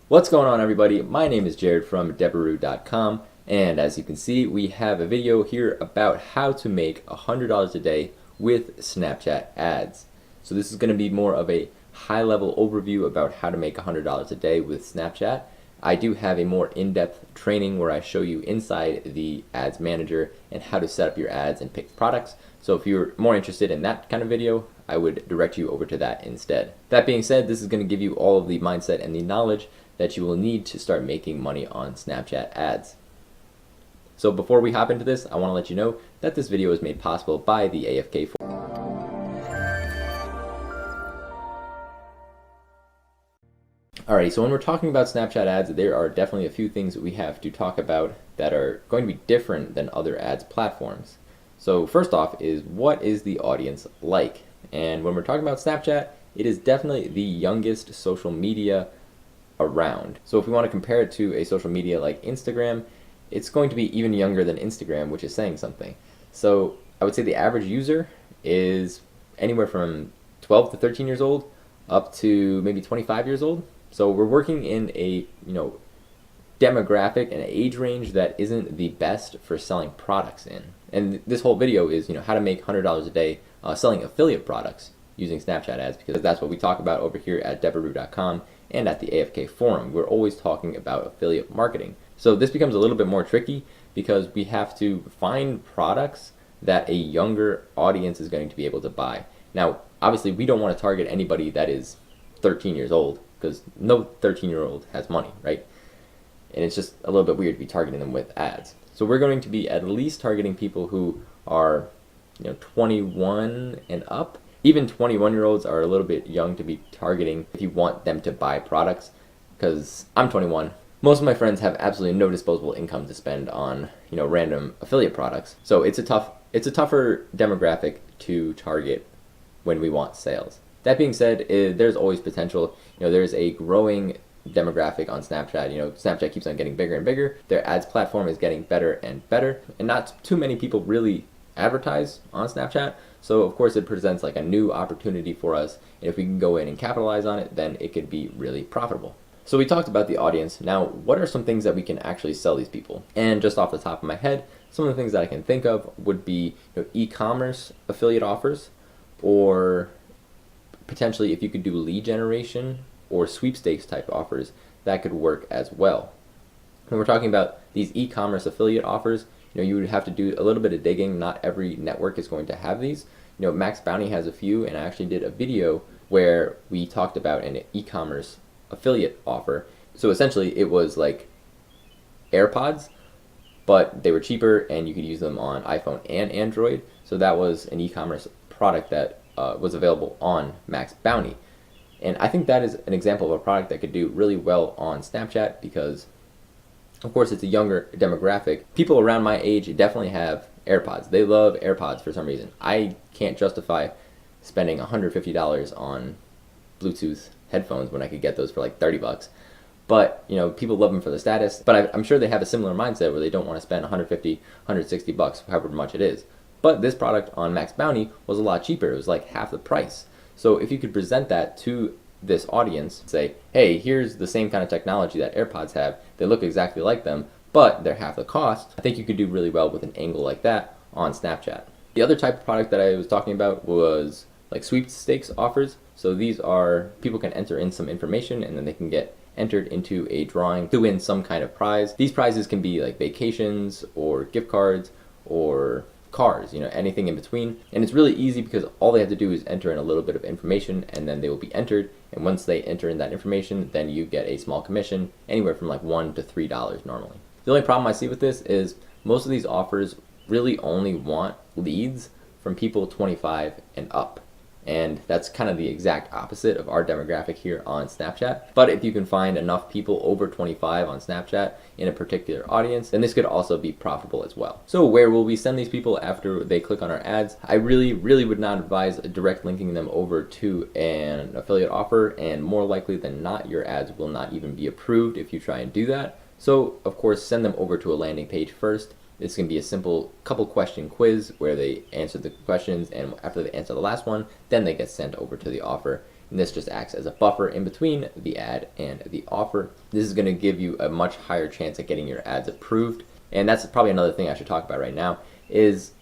What's going on, everybody? My name is Jared from Debaroo.com, and as you can see, we have a video here about how to make $100 a day with Snapchat ads. So this is going to be more of a high-level overview about how to make $100 a day with Snapchat. I do have a more in-depth training where I show you inside the ads manager and how to set up your ads and pick products. So if you're more interested in that kind of video, I would direct you over to that instead. That being said, this is going to give you all of the mindset and the knowledge that you will need to start making money on Snapchat ads. So before we hop into this, I want to let you know that this video is made possible by the AFK Forum. Alrighty, so when we're talking about Snapchat ads, there are definitely a few things that we have to talk about that are going to be different than other ads platforms. So first off is, what is the audience like? And when we're talking about Snapchat, it is definitely the youngest social media around. So if we want to compare it to a social media like Instagram, it's going to be even younger than Instagram, which is saying something. So I would say the average user is anywhere from 12 to 13 years old up to maybe 25 years old. So we're working in a demographic and age range that isn't the best for selling products in. And this whole video is how to make $100 a day selling affiliate products using Snapchat ads, because that's what we talk about over here at Debaroo.com and at the AFK Forum. We're always talking about affiliate marketing. So this becomes a little bit more tricky because we have to find products that a younger audience is going to be able to buy. Now, obviously, we don't want to target anybody that is 13 years old, because no 13-year-old has money, right? And it's just a little bit weird to be targeting them with ads. So we're going to be at least targeting people who are 21 and up. Even 21-year-olds are a little bit young to be targeting if you want them to buy products, because I'm 21. Most of my friends have absolutely no disposable income to spend on random affiliate products. So it's a tougher demographic to target when we want sales. That being said, there's always potential. There's a growing demographic on Snapchat. Snapchat keeps on getting bigger and bigger. Their ads platform is getting better and better, and not too many people really advertise on Snapchat. So of course it presents like a new opportunity for us, and if we can go in and capitalize on it, then it could be really profitable. So we talked about the audience. Now, what are some things that we can actually sell these people? And just off the top of my head, some of the things that I can think of would be e-commerce affiliate offers, or potentially if you could do lead generation or sweepstakes type offers, that could work as well. When we're talking about these e-commerce affiliate offers, you would have to do a little bit of digging. Not every network is going to have these. Max Bounty has a few, and I actually did a video where we talked about an e-commerce affiliate offer. So essentially it was like AirPods, but they were cheaper and you could use them on iPhone and Android. So that was an e-commerce product that was available on Max Bounty. And I think that is an example of a product that could do really well on Snapchat, because of course it's a younger demographic. People around my age definitely have AirPods. They love AirPods for some reason. I can't justify spending $150 on Bluetooth headphones when I could get those for like 30 bucks. But people love them for the status. But I'm sure they have a similar mindset where they don't want to spend 150, 160 bucks, however much it is. But this product on Max Bounty was a lot cheaper. It was like half the price. So if you could present that to this audience, say, hey, here's the same kind of technology that AirPods have. They look exactly like them, but they're half the cost. I think you could do really well with an angle like that on Snapchat. The other type of product that I was talking about was like sweepstakes offers. So these are, people can enter in some information and then they can get entered into a drawing to win some kind of prize. These prizes can be like vacations or gift cards or cars, anything in between. And it's really easy because all they have to do is enter in a little bit of information and then they will be entered. And once they enter in that information, then you get a small commission, anywhere from like $1 to $3 normally. The only problem I see with this is most of these offers really only want leads from people 25 and up. And that's kind of the exact opposite of our demographic here on Snapchat. But if you can find enough people over 25 on Snapchat in a particular audience, then this could also be profitable as well. So where will we send these people after they click on our ads? I really would not advise direct linking them over to an affiliate offer, and more likely than not, your ads will not even be approved if you try and do that. So of course, send them over to a landing page first. It's going to be a simple couple question quiz where they answer the questions, and after they answer the last one, then they get sent over to the offer. and this just acts as a buffer in between the ad and the offer. This is going to give you a much higher chance at getting your ads approved. And that's probably another thing I should talk about right now, is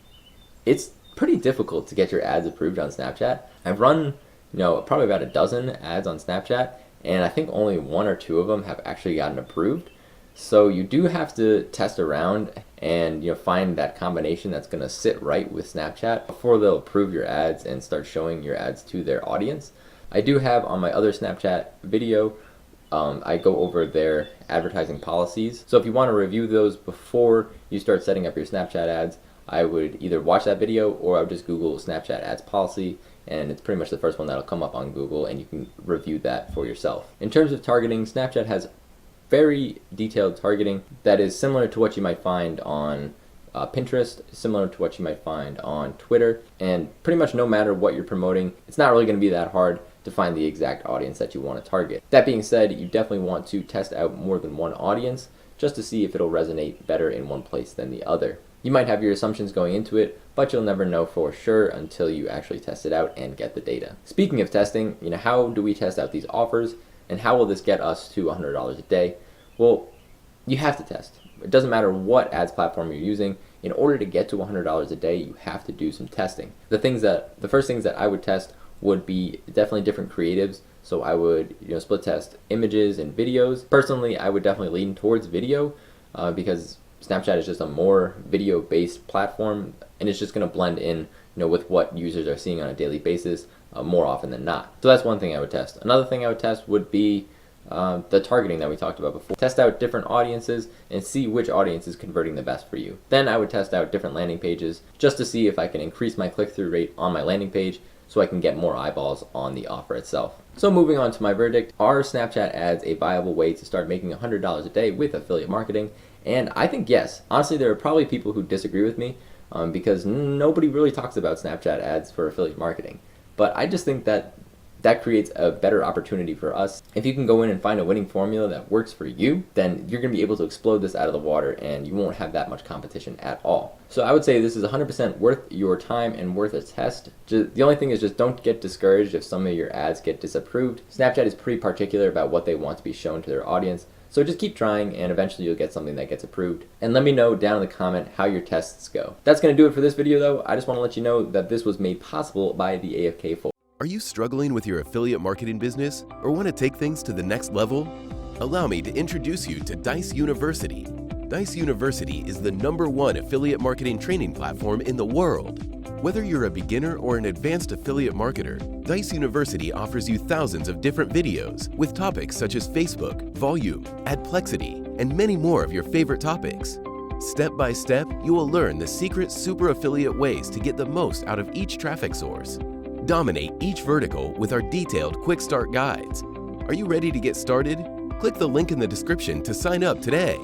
it's pretty difficult to get your ads approved on Snapchat. I've run, probably about a dozen ads on Snapchat, and I think only 1 or 2 of them have actually gotten approved. So you do have to test around and find that combination that's going to sit right with Snapchat before they'll approve your ads and start showing your ads to their audience. I do have on my other Snapchat video, I go over their advertising policies. So if you want to review those before you start setting up your Snapchat ads, I would either watch that video or I would just Google Snapchat ads policy, and it's pretty much the first one that'll come up on Google, and you can review that for yourself. In terms of targeting, Snapchat has very detailed targeting that is similar to what you might find on Pinterest, similar to what you might find on Twitter, and pretty much no matter what you're promoting, it's not really going to be that hard to find the exact audience that you want to target. That being said, you definitely want to test out more than one audience just to see if it'll resonate better in one place than the other. You might have your assumptions going into it, but you'll never know for sure until you actually test it out and get the data. Speaking of testing, how do we test out these offers? And how will this get us to $100 a day? Well, you have to test. It doesn't matter what ads platform you're using. In order to get to $100 a day, you have to do some testing. The first things that I would test would be definitely different creatives. So I would split test images and videos. Personally, I would definitely lean towards video because Snapchat is just a more video-based platform, and it's just going to blend in with what users are seeing on a daily basis more often than not. So that's one thing I would test. Another thing I would test would be the targeting that we talked about before. Test out different audiences and see which audience is converting the best for you. Then I would test out different landing pages just to see if I can increase my click-through rate on my landing page so I can get more eyeballs on the offer itself. So moving on to my verdict, are Snapchat ads a viable way to start making $100 a day with affiliate marketing? And I think yes. Honestly, there are probably people who disagree with me because nobody really talks about Snapchat ads for affiliate marketing. But I just think that creates a better opportunity for us. If you can go in and find a winning formula that works for you, then you're going to be able to explode this out of the water and you won't have that much competition at all. So I would say this is 100% worth your time and worth a test. The only thing is just don't get discouraged if some of your ads get disapproved. Snapchat is pretty particular about what they want to be shown to their audience. So just keep trying and eventually you'll get something that gets approved. And let me know down in the comment how your tests go. That's going to do it for this video though. I just want to let you know that this was made possible by the AFK Fold. Are you struggling with your affiliate marketing business or want to take things to the next level? Allow me to introduce you to Dijs University. Dijs University is the #1 affiliate marketing training platform in the world. Whether you're a beginner or an advanced affiliate marketer, Dijs University offers you thousands of different videos with topics such as Facebook, volume, adplexity, and many more of your favorite topics. Step by step, you will learn the secret super affiliate ways to get the most out of each traffic source. Dominate each vertical with our detailed quick start guides. Are you ready to get started? Click the link in the description to sign up today.